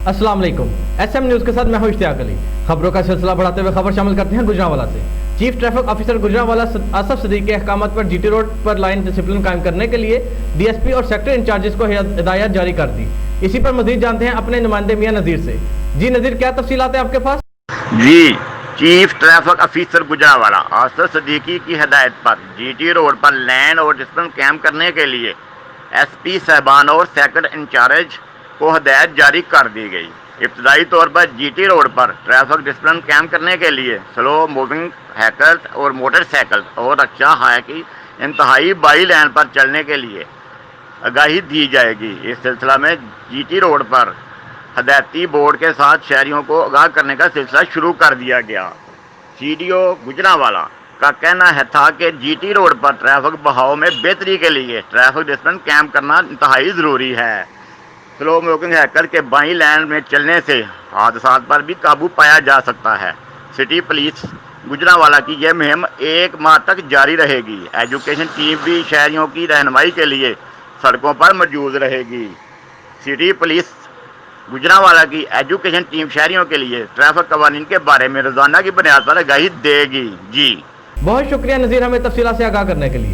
अस्सलाम वालेकुम। SM news के साथ मैं हूं इश्तियाक अली। खबरों का सिलसिला बढ़ाते हुए खबर शामिल करते हैं गुजरांवाला से। Chief traffic officer Gujranwala Asaf Sadiq के अहकामात पर GT रोड पर लाइन डिसिप्लिन कायम करने के लिए DSP और सेक्टर इंचार्जेस को हिदायत जारी कर दी। इसी पर मजीद जानते हैं अपने नुमाइंदे मियां नज़ीर से। जी नज़ीर, क्या तफसीलात हैं आपके पास? जी, chief traffic officer Gujranwala Asif Siddiqui की हिदायत पर GT रोड पर लाइन और डिसिप्लिन कायम करने के लिए SP साहबान और सेक्टर इंचार्ज को हिदायत जारी कर दी गई। इब्तदाई तौर पर GT रोड पर ट्रैफिक डिसिप्लिन कायम करने के लिए स्लो मूविंग व्हीकल्स और मोटरसाइकिल और रिक्शा हाई की इंतहाई बाई लाइन पर चलने के लिए आगाही दी जाएगी। इस सिलसिला में GT रोड पर हदायती बोर्ड के साथ शहरियों को आगाह करने का सिलसिला शुरू कर दिया गया। CDO गुजरांवाला का कहना था कि GT रोड पर ट्रैफिक बहाव में बेहतरी के लिए ट्रैफिक डिसिप्लिन कायम करना इंतहाई ज़रूरी है। स्लो मूविंग व्हीकल के बाई लाइन में चलने से हादसात पर भी काबू पाया जा सकता है। सिटी पुलिस गुजरांवाला की यह मुहिम 1 माह तक जारी रहेगी। एजुकेशन टीम भी शहरियों की रहनुमाई के लिए सड़कों पर मौजूद रहेगी। सिटी पुलिस गुजरांवाला की एजुकेशन टीम शहरियों के लिए ट्रैफिक कवानीन के बारे में रोजाना की बुनियाद पर आगाही देगी। जी बहुत शुक्रिया नज़ीर, हमें तफसीलात से आगाह करने के लिए।